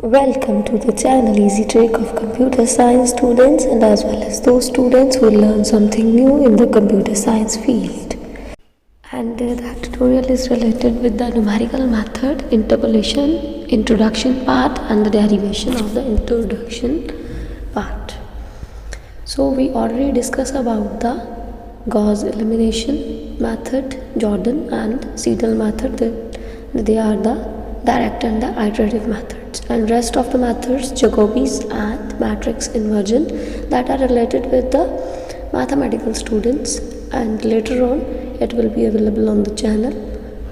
Welcome to the channel Easy Trick of Computer Science students and as well as those students who will learn something new in the computer science field. And that tutorial is related with the numerical method, interpolation, introduction part and the derivation of the introduction part. So we already discussed about the Gauss elimination method, Jordan and Seidel method. They are the direct and the iterative methods, and rest of the methods, Jacobi's and matrix inversion, that are related with the mathematical students, and later on it will be available on the channel.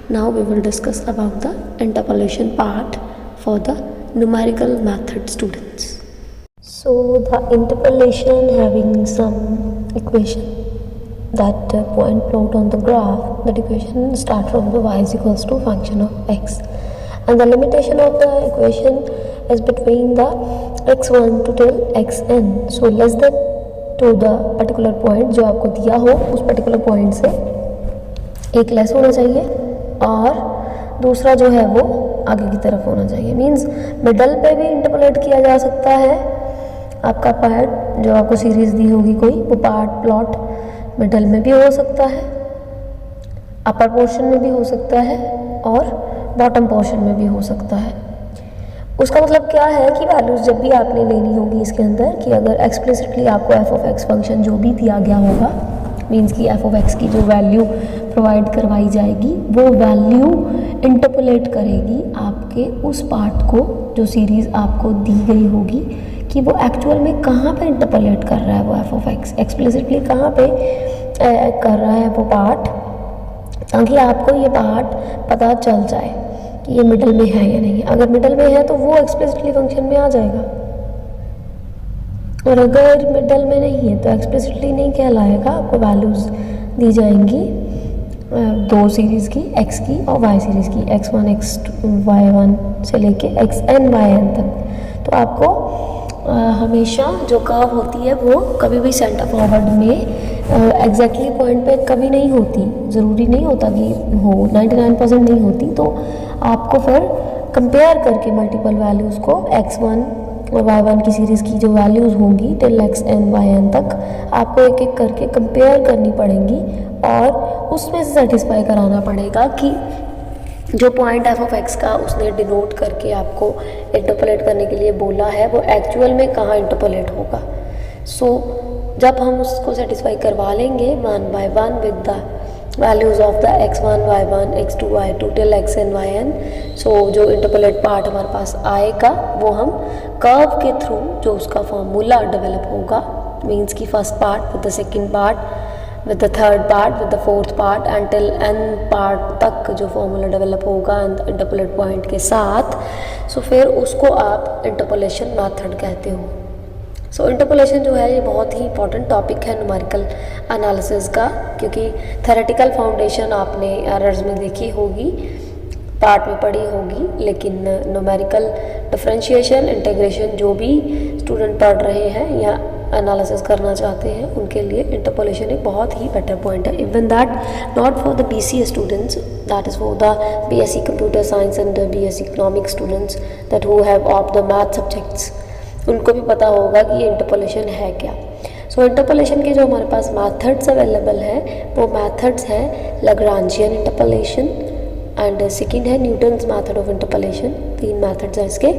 Now we will discuss about the interpolation part for the numerical method students. So the interpolation having some equation that point plot on the graph. That equation start from the y is equals to function of x, and the limitation of the equation is between the x1 to till xn. So less than to the particular point जो आपको दिया हो, उस particular point से एक less होना चाहिए और दूसरा जो है वो आगे की तरफ होना चाहिए. मीन्स मिडल पे भी इंटरपोलेट किया जा सकता है. आपका पार्ट जो आपको सीरीज दी होगी कोई, वो पार्ट प्लॉट मिडल में भी हो सकता है, अपर पोर्शन में भी हो सकता है और बॉटम पोर्शन में भी हो सकता है. उसका मतलब क्या है कि वैल्यूज़ जब भी आपने लेनी होगी इसके अंदर, कि अगर एक्सप्लिसिटली आपको एफ ऑफ एक्स फंक्शन जो भी दिया गया होगा, मीन्स कि एफ ऑफ एक्स की जो वैल्यू प्रोवाइड करवाई जाएगी वो वैल्यू इंटरपोलेट करेगी आपके उस पार्ट को जो सीरीज़ आपको दी गई होगी, कि वो एक्चुअल में कहाँ पे इंटरपोलेट कर रहा है वो एफ ऑफ एक्स, एक्सप्लिसिटली कहाँ पे कर रहा है वो पार्ट, ताकि आपको ये पार्ट पता चल जाए कि ये मिडल में है या नहीं. अगर मिडल में है तो वो एक्सप्लिसिटली फंक्शन में आ जाएगा, और अगर मिडल में नहीं है तो एक्सप्लिसिटली नहीं कहलाएगा. आपको वैल्यूज़ दी जाएंगी दो सीरीज़ की, x की और y सीरीज़ की, x1 y1 से लेके xn yn तक. तो आपको हमेशा जो कर्व होती है वो कभी भी सेंटर फॉरवर्ड में एग्जैक्टली पॉइंट पे कभी नहीं होती. ज़रूरी नहीं होता कि हो, 99% नहीं होती. तो आपको फिर कंपेयर करके मल्टीपल वैल्यूज़ को x1 और y1 की सीरीज़ की जो वैल्यूज़ होंगी टिल xn yn तक आपको एक एक करके कंपेयर करनी पड़ेंगी, और उसमें से सेटिस्फाई कराना पड़ेगा कि जो पॉइंट एफ ऑफ एक्स का उसने डिनोट करके आपको इंटरपोलेट करने के लिए बोला है वो एक्चुअल में कहाँ इंटरपोलेट होगा. सो जब हम उसको सेटिस्फाई करवा लेंगे one by one with the values of the x1 y1 x2 y2 till xn yn, सो जो इंटरपोलेट पार्ट हमारे पास आएगा वो हम कर्व के थ्रू जो उसका फॉर्मूला डेवलप होगा, मीन्स की first part with the second part with the third part with the fourth part until n part तक जो फॉर्मूला डेवलप होगा इंटरपोलेट पॉइंट के साथ, सो फिर उसको आप इंटरपोलेशन मेथड कहते हो. सो इंटरपोलेशन जो है ये बहुत ही इंपॉर्टेंट टॉपिक है न्यूमेरिकल एनालिसिस का, क्योंकि थ्योरेटिकल फाउंडेशन आपने एरर्स में देखी होगी, पार्ट में पढ़ी होगी, लेकिन न्यूमेरिकल डिफरेंशिएशन इंटीग्रेशन जो भी स्टूडेंट पढ़ रहे हैं या एनालिसिस करना चाहते हैं उनके लिए इंटरपोलेशन एक बहुत ही बेटर पॉइंट है. Even that not for the BCA students, that is for the BSc computer science and BSc economics students that who have opt the math subjects, उनको भी पता होगा कि ये इंटरपोलेशन है क्या. सो इंटरपोलेशन के जो हमारे पास मैथड्स अवेलेबल हैं वो मैथड्स हैं लैग्रांजियन इंटरपोलेशन, एंड सेकेंड है Newton's method of interpolation. 3 methods हैं इसके,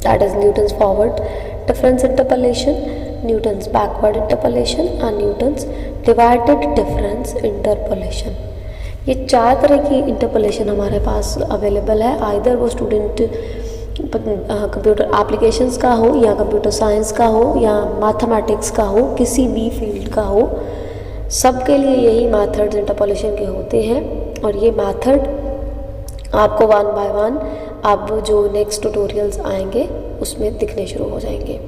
that is Newton's forward difference interpolation, Newton's backward interpolation and Newton's divided difference interpolation. ये 4 तरह की इंटरपोलेशन हमारे पास अवेलेबल है. आइदर वो स्टूडेंट कंप्यूटर एप्लीकेशंस का हो या कंप्यूटर साइंस का हो या मैथमेटिक्स का हो, किसी भी फील्ड का हो, सब के लिए यही मैथड्स इंटरपोलेशन के होते हैं. और ये मैथड आपको वन बाय वन अब जो नेक्स्ट ट्यूटोरियल्स आएंगे उसमें दिखने शुरू हो जाएंगे.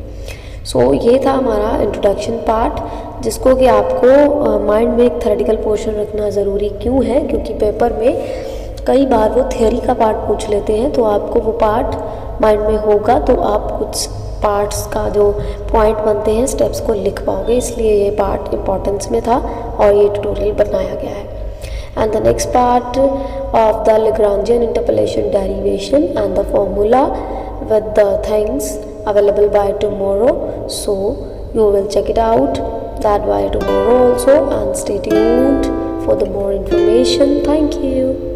सो ये था हमारा इंट्रोडक्शन पार्ट, जिसको कि आपको माइंड में एक थ्योरेटिकल पोर्शन रखना ज़रूरी क्यों है, क्योंकि पेपर में कई बार वो थियोरी का पार्ट पूछ लेते हैं, तो आपको वो पार्ट माइंड में होगा तो आप कुछ पार्ट्स का जो पॉइंट बनते हैं स्टेप्स को लिख पाओगे. इसलिए ये पार्ट इम्पोर्टेंस में था और ये ट्यूटोरियल बनाया गया है. and the next part of the Lagrangian interpolation derivation and the formula with the things available by tomorrow. So you will check it out that by tomorrow also, and stay tuned for the more information. Thank you.